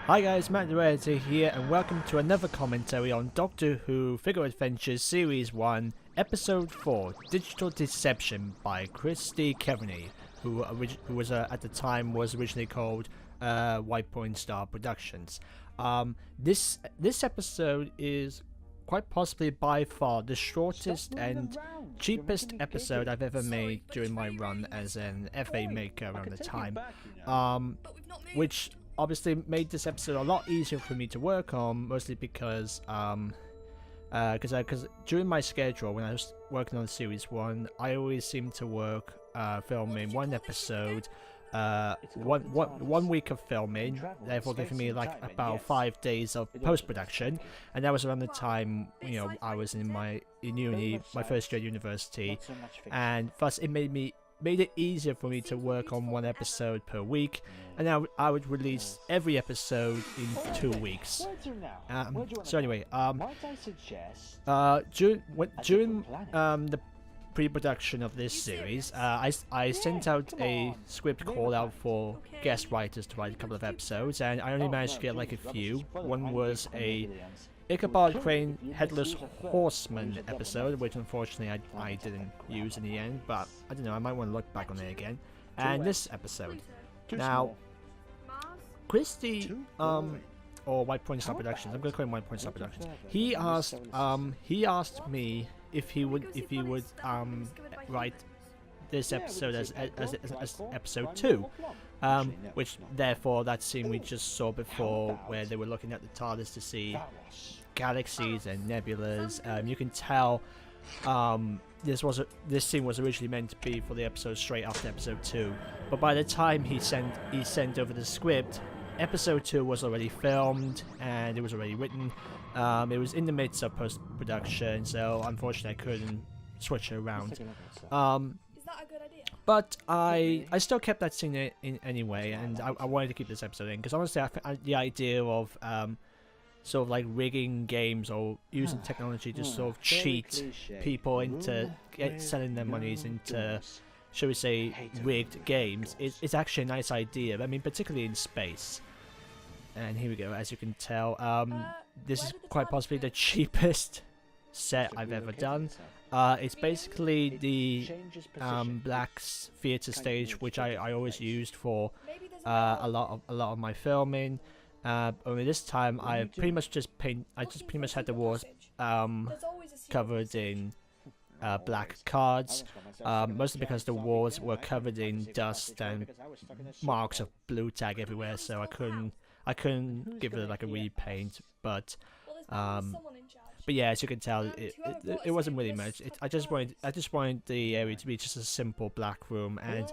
Hi guys, Matt the Editor here, and welcome to another commentary on Doctor Who Figure Adventures Series 1, Episode 4, Digital Deception by Christy Kearney, who was at the time was originally called White Point Star Productions. This episode is quite possibly by far the shortest and cheapest episode I've ever made during my run as an FA maker around the time, which obviously made this episode a lot easier for me to work on, mostly because during my schedule when I was working on Series 1, I always seemed to work filming one episode, one week of filming, therefore giving me like about 5 days of post-production, and that was around the time, you know, I was in uni, my first year at university, and thus it made it easier for me to work on one episode per week, and now I would release every episode in 2 weeks. So anyway, during the pre-production of this series, I sent out a script call out for guest writers to write a couple of episodes, and I only managed to get like a few. One was a Ichabod Crane Headless Horseman episode, which unfortunately I didn't use in the end, but I don't know, I might want to look back on it again. And this episode. Now, Christy, or White Point Star Productions, I'm going to call him White Point Star Productions, he asked me if he would write this episode as episode 2, which therefore that scene we just saw before where they were looking at the TARDIS to see galaxies and nebulas. You can tell this scene was originally meant to be for the episode straight after episode 2, but by the time he sent over the script, episode 2 was already filmed and it was already written. It was in the midst of post-production, so unfortunately I couldn't switch it around. But I still kept that scene in anyway, and I wanted to keep this episode in because honestly, the idea of sort of like rigging games or using technology to sort of cheat people into selling their monies into, shall we say, rigged games is actually a nice idea. I mean, particularly in space. And here we go. As you can tell, this is quite possibly the cheapest set I've ever done. It's basically the Black's theatre stage, which I always used for a lot of my filming. Only this time I pretty much just had the walls covered in black cards, mostly because the walls were covered in dust and marks of blue tag everywhere, so I couldn't give it like a repaint, but yeah, as you can tell, it wasn't really much. I just wanted the area to be just a simple black room, and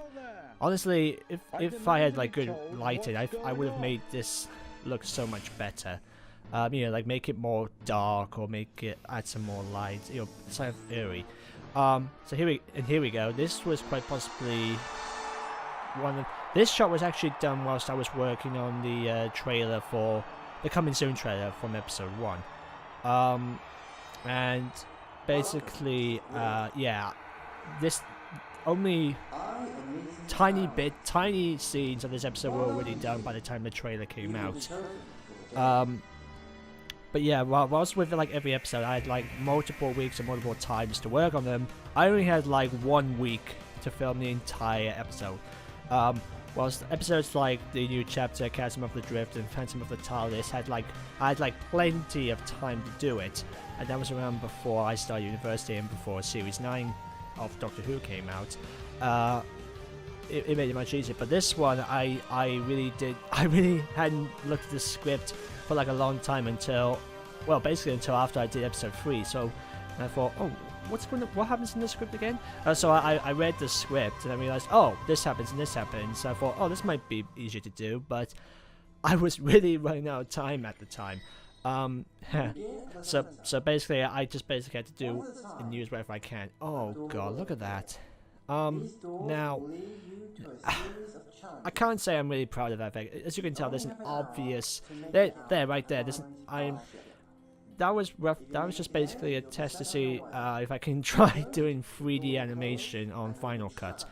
honestly, if I had like good lighting, I would have made this look so much better. You know, like make it more dark or add some more light, you know, sort of eerie. So here we go. This was quite possibly this shot was actually done whilst I was working on the trailer for the coming soon trailer from episode 1. And basically, yeah, this only tiny scenes of this episode were already done by the time the trailer came out. But yeah, whilst with like every episode, I had like multiple weeks and multiple times to work on them. I only had like 1 week to film the entire episode. Whilst episodes like the new chapter, Chasm of the Drift and Phantom of the TARDIS I had like plenty of time to do it, and that was around before I started university and before Series 9 of Doctor Who came out. It made it much easier, but this one I really hadn't looked at the script for like a long time until after I did episode 3. So I thought, oh, what happens in the script again? So I read the script and I realized, oh, this happens and this happens. So I thought, oh, this might be easier to do, but I was really running out of time at the time. So basically, I just had to do the news wherever I can. Oh god, look at that. Now, I can't say I'm really proud of that effect. As you can tell, there's an obvious right there. That was rough. That was just basically a test to see if I can try doing 3D animation on Final Cut.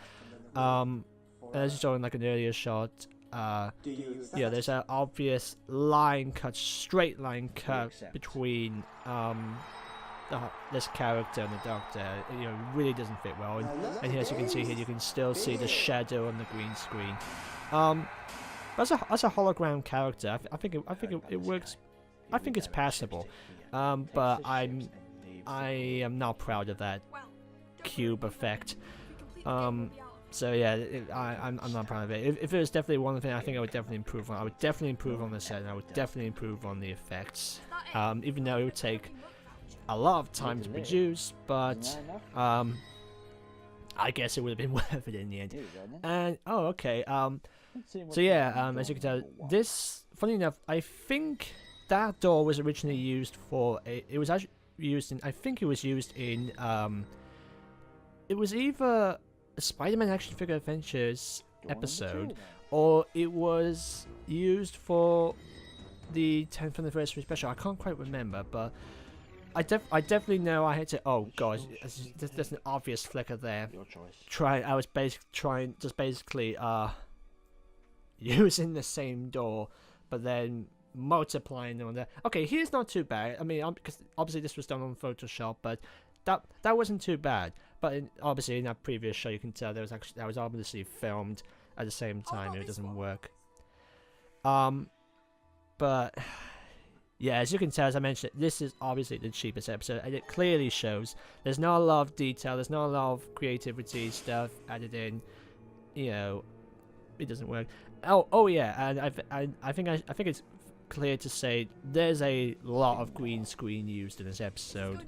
As you saw in like an earlier shot, there's an obvious straight line cut between this character and the Doctor. It really doesn't fit well. And here, as you can see here, you can still see the shadow on the green screen. As a hologram character, I think it works. I think it's passable. But I am not proud of that cube effect. So yeah, I'm not proud of it. If it was definitely one thing, I think I would definitely improve on. I would definitely improve on the set, and I would definitely improve on the effects. Even though it would take a lot of time to produce, but I guess it would have been worth it in the end. And okay, so yeah, as you can tell, this, funny enough, I think that door was originally used for it was actually used in, I think it was used in it was either a Spider-Man Action Figure Adventures episode, or it was used for the 10th anniversary special. I can't quite remember, but I definitely know I had to. Oh god, there's an obvious flicker there. I was basically using the same door, but then multiplying them on there. Okay, here's not too bad. I mean, because obviously this was done on Photoshop, but that wasn't too bad. But obviously in that previous show, you can tell that was obviously filmed at the same time. It doesn't work. But yeah, as you can tell, as I mentioned, this is obviously the cheapest episode, and it clearly shows. There's not a lot of detail. There's not a lot of creativity stuff added in. It doesn't work. Oh yeah, and I think it's clear to say there's a lot of green screen used in this episode.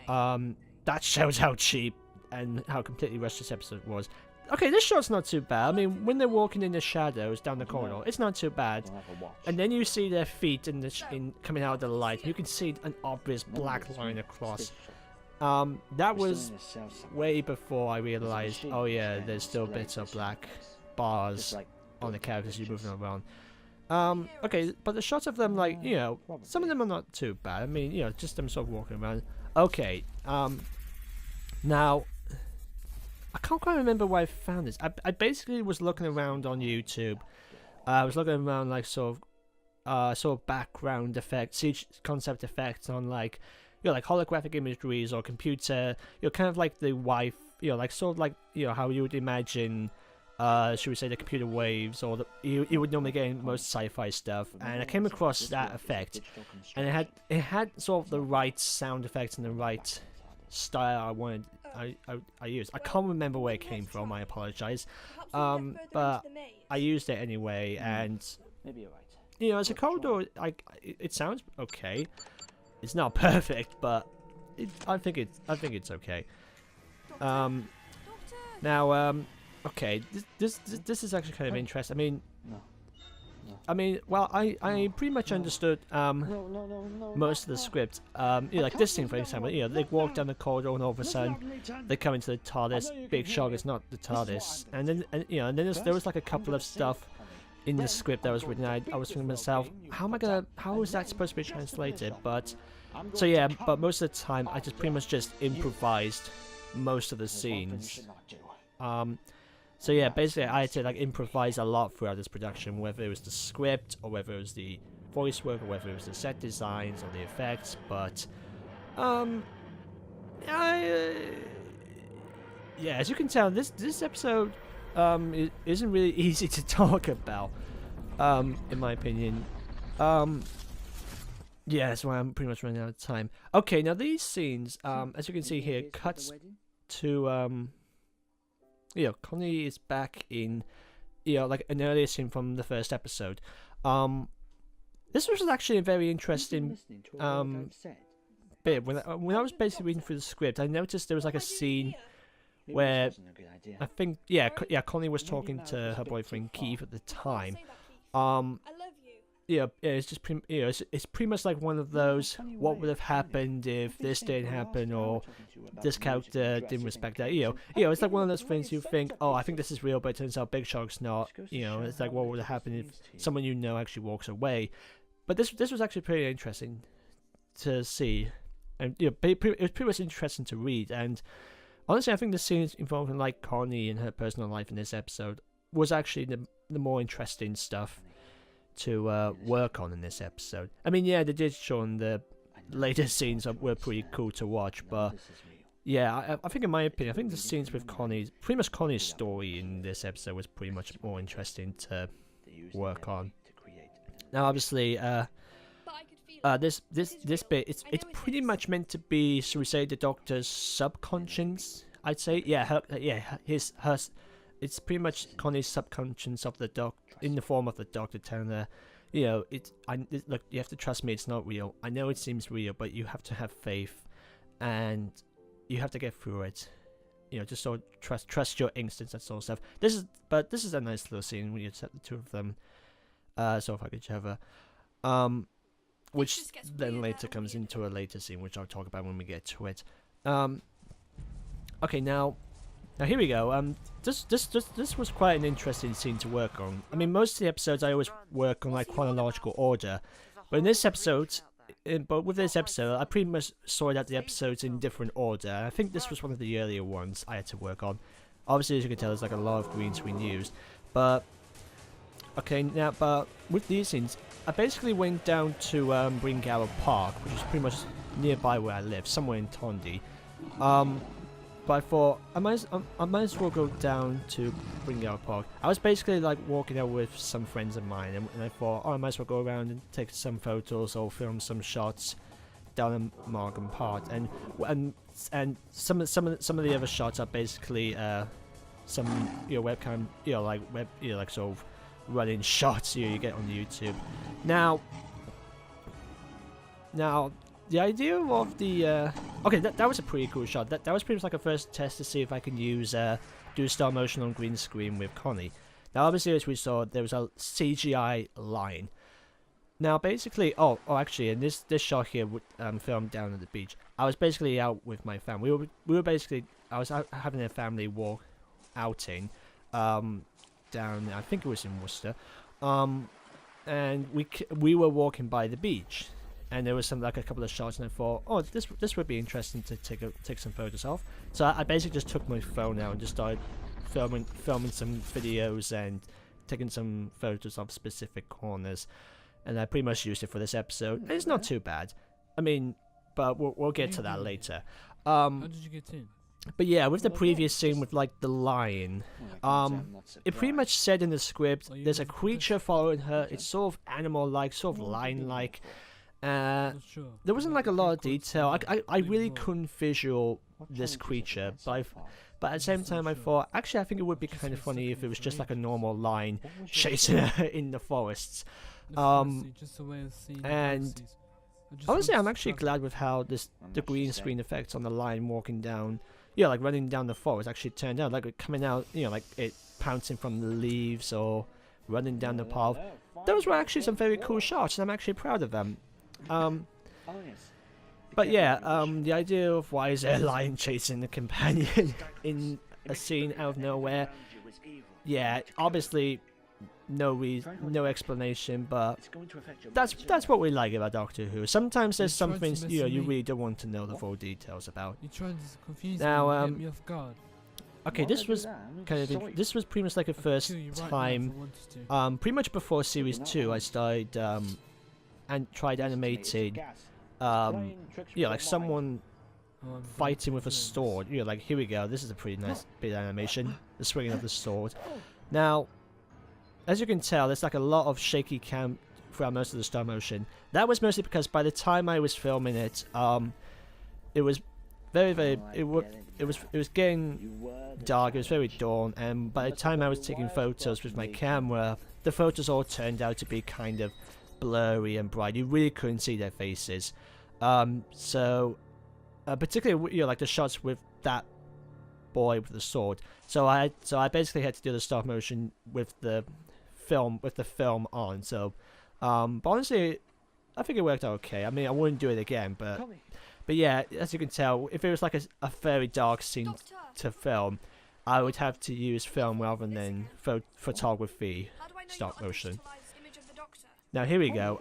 That shows how cheap and how completely rushed this episode was. Okay, this shot's not too bad. I mean, when they're walking in the shadows down the corridor, it's not too bad. And then you see their feet coming out of the light. You can see an obvious black line across. That was way before I realized, oh yeah, there's still bits of black bars on the characters you're moving around. Okay, but the shots of them, like, some of them are not too bad. I mean, just them sort of walking around. Okay, now, I can't quite remember where I found this. I basically was looking around on YouTube. I was looking around, like, sort of background effects, concept effects on, like, like holographic imageries or computer, kind of like the like sort of like, how you would imagine, should we say, the computer waves, or you would normally get in most sci-fi stuff. And I came across that effect, and it had sort of the right sound effects and the right style I wanted. I used. I can't remember where it came from. I apologize. But I used it anyway, and Maybe you're right. As a corridor, it sounds okay. It's not perfect, but I think it's okay. Now, okay, this is actually kind of interesting. I mean, well, I pretty much understood most of the script. Like this scene, for example, they walk down the corridor and all of a sudden they come into the TARDIS. Big shock, it's not the TARDIS. And then there was like a couple of stuff in the script that was written. I was thinking to myself, how is that supposed to be translated? But but most of the time I just pretty much just improvised most of the scenes. So yeah, basically I had to like improvise a lot throughout this production, whether it was the script or whether it was the voice work or whether it was the set designs or the effects. But yeah, as you can tell, this episode it isn't really easy to talk about, in my opinion. Yeah, that's why I'm pretty much running out of time. Okay, now these scenes, as you can see here, cuts to Connie is back in, like an earlier scene from the first episode. This was actually a very interesting bit. When I was basically reading through the script, I noticed there was like a scene where I think Connie was talking to her boyfriend Keith at the time. It's just it's pretty much like one of those, what would have happened if this didn't happen, or this character didn't respect that. It's like one of those things you think, oh, I think this is real, but it turns out Big Shock's not. It's like what would have happened if someone actually walks away. But this was actually pretty interesting to see, and it was pretty much interesting to read. And honestly, I think the scenes involving like Connie and her personal life in this episode was actually the more interesting stuff to work on in this episode. I mean, yeah, they did show in the later scenes were pretty cool to watch, but yeah, I think in my opinion, I think the scenes with Connie's, pretty much Connie's story in this episode was pretty much more interesting to work on. Now, obviously, this bit, it's pretty much meant to be, should we say, the Doctor's subconscious. I'd say, yeah, it's pretty much Connie's subconscious of the Doctor, in the form of the Doctor telling her, you know, look, you have to trust me, it's not real. I know it seems real, but you have to have faith, and you have to get through it. You know, just sort of trust your instincts, that sort of stuff. This is a nice little scene when you set the two of them sort of like each other. Which then later comes into a later scene, which I'll talk about when we get to it. Okay, now here we go. This was quite an interesting scene to work on. I mean, most of the episodes I always work on like chronological order, but in this episode, with this episode, I pretty much sorted out the episodes in different order. I think this was one of the earlier ones I had to work on. Obviously, as you can tell, there's like a lot of green screen used, but okay, now, but with these scenes, I basically went down to Bringower Park, which is pretty much nearby where I live, somewhere in Tondi. But I thought I might as well go down to Bringower Park. I was basically like walking out with some friends of mine, and I thought, oh, I might as well go around and take some photos or film some shots down in Morgan Park. And some of the other shots are basically some webcam, like sort of running shots you get on YouTube. Now the idea of the okay, that was a pretty cool shot. That was pretty much like a first test to see if I can use do stop motion on green screen with Connie. Now obviously, as we saw, there was a CGI line. Now basically, actually, in this shot here, filmed down at the beach, I was basically out with my family. We were basically, I was out having a family walk outing down, I think it was in Worcester, and we were walking by the beach, and there was a couple of shots, and I thought, oh, this would be interesting to take some photos of. So I basically just took my phone out and just started filming some videos and taking some photos of specific corners, and I pretty much used it for this episode. And it's not too bad. I mean, but we'll get to that later. How did you get in? But yeah, with the previous scene with like the lion, it pretty much said in the script, there's a creature following her. It's sort of animal-like, sort of lion-like. There wasn't like a lot of detail. I really couldn't visual this creature, but at the same time I thought, actually I think it would be kind of funny if it was just like a normal lion chasing her in the forests. And honestly, I'm actually glad with how the green screen effects on the lion walking down, like running down the forest actually turned out, like it coming out, like it pouncing from the leaves or running down the path. Those were actually some very cool shots, and I'm actually proud of them. But yeah, the idea of why is there a lion chasing the companion in a scene out of nowhere? Yeah, obviously no reason, no explanation, but that's what we like about Doctor Who. Sometimes there's some things you really don't want to know the full details about. Now, okay, this was this was pretty much like a first time. Pretty much before series 2, I started and tried animating. Like someone fighting with a sword. Like here we go. This is a pretty nice bit of animation. The swinging of the sword. Now, as you can tell, there's like a lot of shaky cam throughout most of the stop motion. That was mostly because by the time I was filming it, it was it was getting dark. It was very dawn, and by the time I was taking photos with my camera, the photos all turned out to be kind of blurry and bright. You really couldn't see their faces. Particularly like the shots with that boy with the sword. So I basically had to do the stop motion with the film on. So, but honestly, I think it worked out okay. I mean, I wouldn't do it again, but yeah, as you can tell, if it was like a very dark scene to film, I would have to use film rather than photography stop motion. Now here we go.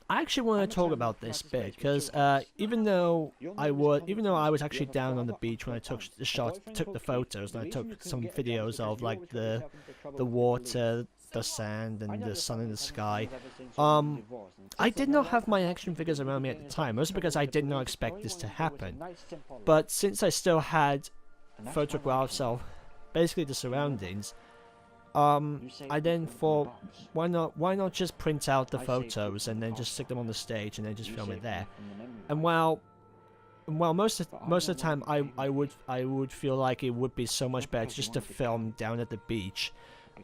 I actually want to talk about this bit because even though I was actually down on the beach when I took the photos, and I took some videos of like the water, the sand, and the sun in the sky. I did not have my action figures around me at the time, mostly because I did not expect this to happen. But since I still had photographs of basically the surroundings, I then thought, why not just print out the photos and then just stick them on the stage and then just film it there. And while most of the time I would feel like it would be so much better just to film down at the beach.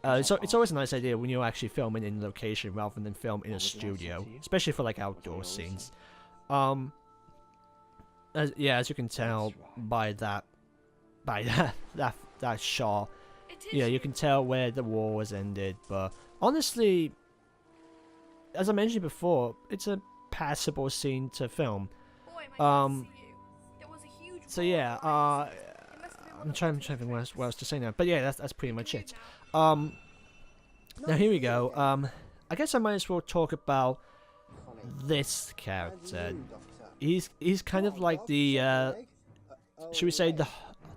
So it's always a nice idea when you're actually filming in location rather than film in a studio, especially for like outdoor scenes. As you can tell by that shot, yeah, you can tell where the war was ended. But honestly, as I mentioned before, it's a passable scene to film. So yeah, I'm trying to think what else to say now. But yeah, that's pretty much it. Now here we go. I guess I might as well talk about this character. He's kind of like the should we say the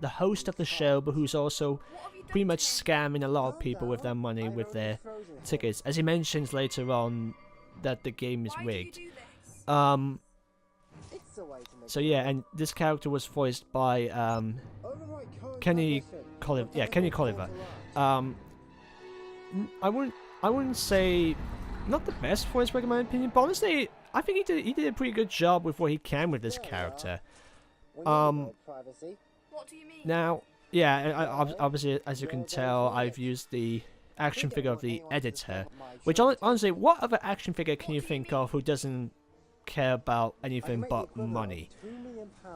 host of the show, but who's also pretty much scamming a lot of people with their money with their tickets. As he mentions later on that the game is rigged. So yeah, and this character was voiced by Kenny Colliver. Yeah, Kenny Colliver. I wouldn't say not the best voice work in my opinion, but honestly, I think he did a pretty good job with what he can with this character. What do you mean? Now, yeah, obviously, as you can tell, I've used the action figure of the editor, which honestly, what other action figure can you think of who doesn't care about anything but money?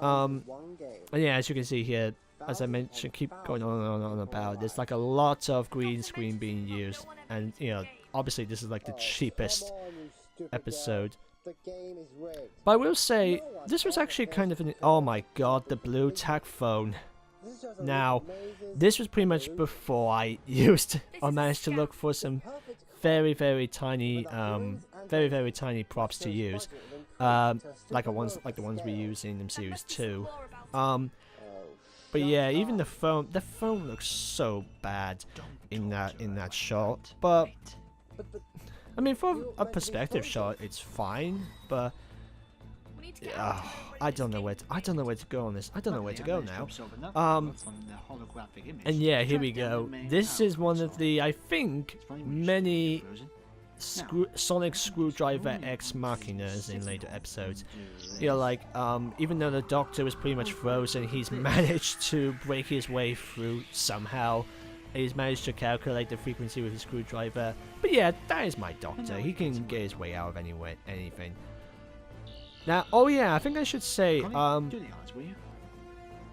And yeah, as you can see here, as I mentioned, keep going on and on about, there's like a lot of green screen being used, and you know, obviously this is like the cheapest episode. But I will say, this was actually kind of an... Oh my god, the blue tack phone. Now, this was pretty much before I used or managed to look for some very tiny props to use, like the ones we use in MCU 2. But yeah, even the phone looks so bad in that shot. But I mean, for a perspective shot, it's fine. But I don't know where to go on this. I don't know where to go now. And yeah, here we go. This is one of the, I think, many Sonic Screwdriver X Machinas in later episodes. You know, like, even though the Doctor was pretty much frozen, he's managed to break his way through somehow. He's managed to calculate the frequency with his screwdriver. But yeah, that is my Doctor. He can get his way out of anything. Now, oh yeah, I think I should say,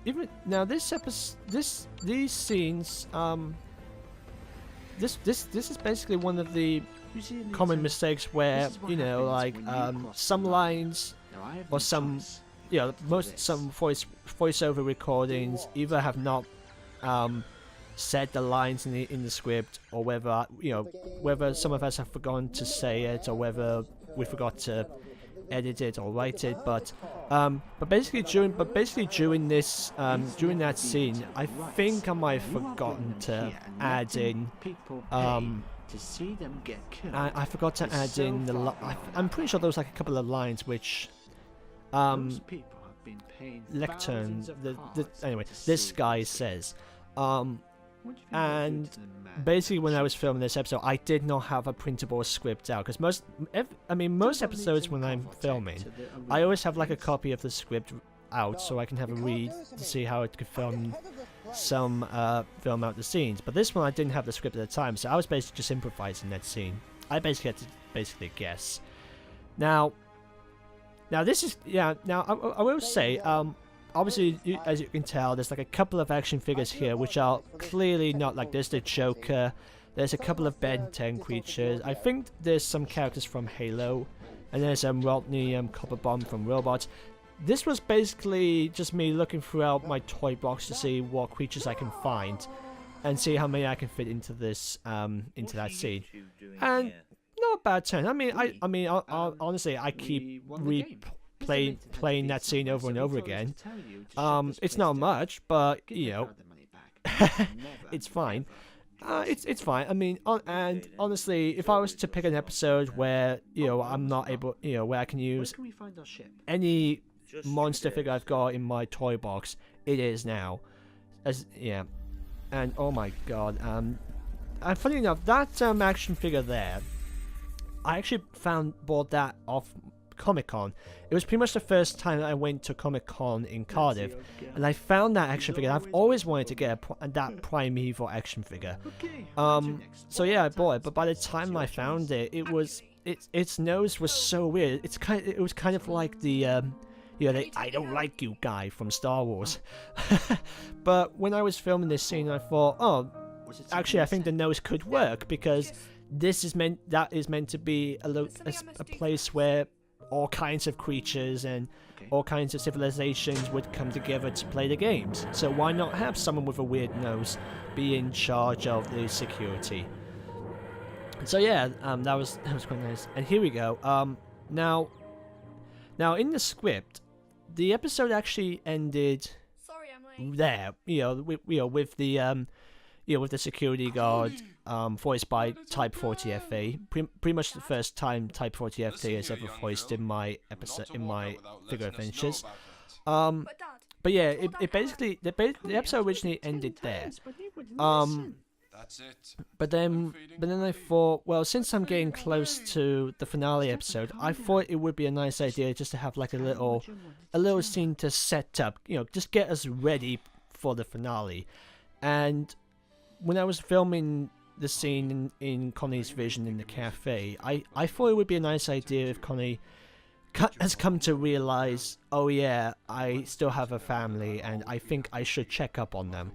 even now this episode, these scenes, this is basically one of the common mistakes where, you know, like some lines or some, you know, some voiceover recordings either have not said the lines in the script, or whether, you know, whether some of us have forgotten to say it, or whether we forgot to edit it or write it. But basically during this during that scene, I think I might have forgotten to add in I forgot to add in the I'm pretty sure there was like a couple of lines which Lectern, anyway, this guy says, and basically when I was filming this episode, I did not have a printable script out, because most episodes when I'm filming, I always have like a copy of the script out so I can have a read to see how it could film out the scenes. But this one I didn't have the script at the time, so I was basically just improvising that scene. I basically had to guess. Now this is, yeah, now I will say, obviously, as you can tell, there's like a couple of action figures here which are clearly not like this. The Joker, there's a couple of Ben 10 creatures, I think there's some characters from Halo, and there's Rodney Copperbomb from Robots. This was basically just me looking throughout my toy box to see what creatures I can find, and see how many I can fit into this, into that scene. And not a bad turn. I mean, honestly, I keep playing that scene over and over again. It's not much, but you know, it's fine. It's fine. I mean, and honestly, if I was to pick an episode where I'm not able, where I can use any monster figure I've got in my toy box, it is now. And oh my god, and funny enough, that action figure there, I actually bought that off Comic-Con. It was pretty much the first time I went to Comic-Con in Cardiff, and I found that action figure. I've always wanted to get that Primeval action figure. So yeah, I bought it, but by the time I found it, its nose was so weird. It was kind of like the the "I don't like you" guy from Star Wars. But when I was filming this scene, I thought, oh, actually, I think the nose could work, because that is meant to be a place where all kinds of creatures and all kinds of civilizations would come together to play the games. So why not have someone with a weird nose be in charge of the security? So yeah, that was quite nice. And here we go. Now in the script, the episode actually ended there. With the security guard voiced by Type 40 FA. Pretty much the first time Type 40 FA has ever voiced in my figure adventures. But yeah, it basically the episode originally ended there. But then I thought, well, since I'm getting close to the finale episode, I thought it would be a nice idea just to have like a little scene to set up, just get us ready for the finale. And when I was filming the scene in Connie's vision in the cafe, I thought it would be a nice idea if Connie has come to realize, oh yeah, I still have a family and I think I should check up on them.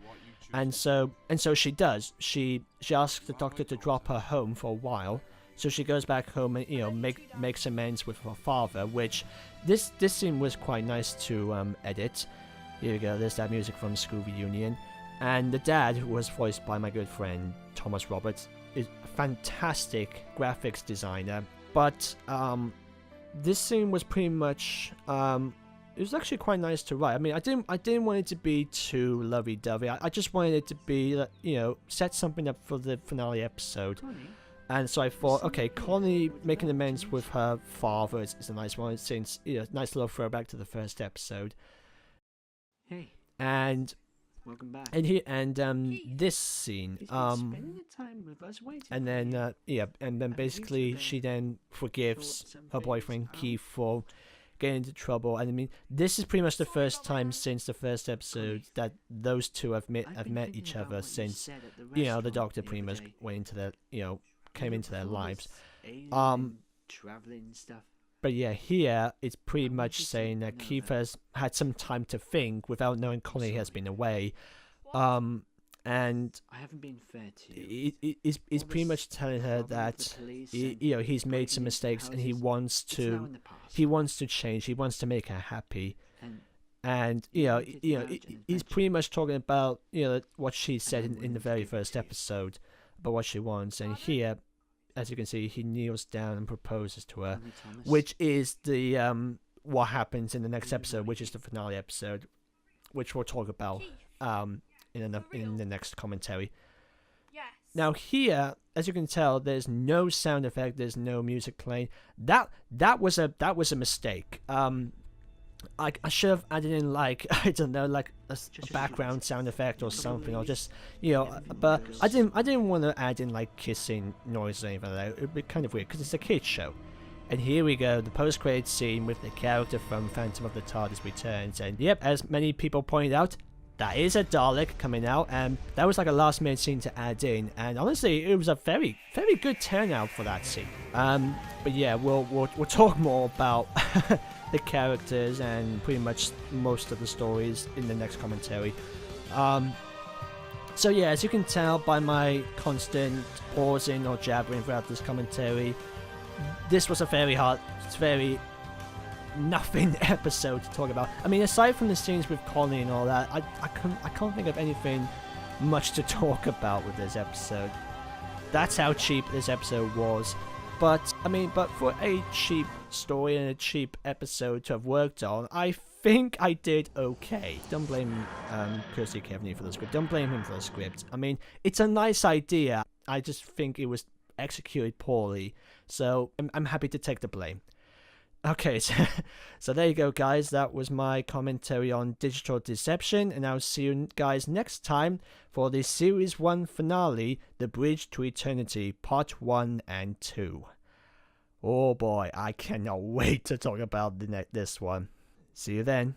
And so she does. She asks the doctor to drop her home for a while. So she goes back home and makes amends with her father, which this scene was quite nice to edit. Here we go. There's that music from School Reunion. And the dad, who was voiced by my good friend Thomas Roberts, is a fantastic graphics designer. But this scene was pretty much it was actually quite nice to write. I mean, I didn't want it to be too lovey-dovey. I just wanted it to be, set something up for the finale episode. And so I thought, okay, Connie making amends with her father is a nice one, since nice little throwback to the first episode. Hey. And welcome back. And this scene, spending the time with us waiting and then basically she then forgives her boyfriend Keith for getting into trouble. And I mean, this is pretty much the first time since the first episode that those two have met each other, since the doctor pretty much went into their came into their lives. Traveling stuff. But yeah, here it's pretty much saying that Keith has had some time to think without knowing Connie has been away. And I haven't been fair to you. He's pretty much telling her that he's made some mistakes and he wants to change. He wants to make her happy. And he's pretty much talking about what she said in the very first episode about what she wants. And here, as you can see, he kneels down and proposes to her, which is the what happens in the next episode, which is the finale episode, which we'll talk about in the next commentary. Yes. Now here, as you can tell, there's no sound effect, there's no music playing. That was a mistake. I should have added in like I don't know, like a background sound effect or something, or just but I didn't want to add in like kissing noise or anything like that. It'd be kind of weird because it's a kids show. And here we go, the post-credit scene with the character from Phantom of the TARDIS returns, and yep, as many people pointed out, that is a Dalek coming out, and that was like a last-minute scene to add in, and honestly, it was a very, very good turnout for that scene. But yeah, we'll talk more about the characters and pretty much most of the stories in the next commentary. So yeah, as you can tell by my constant pausing or jabbering throughout this commentary, this was a very nothing episode to talk about. I mean, aside from the scenes with Connie and all that, I can't think of anything much to talk about with this episode. That's how cheap this episode was. But for a cheap story and a cheap episode to have worked on, I think I did okay. Don't blame Kirsty Kevney for the script. Don't blame him for the script. I mean, it's a nice idea. I just think it was executed poorly. So I'm happy to take the blame. Okay, so there you go, guys. That was my commentary on Digital Deception, and I'll see you guys next time for the Series 1 finale, The Bridge to Eternity, Part 1 and 2. Oh boy, I cannot wait to talk about this one. See you then.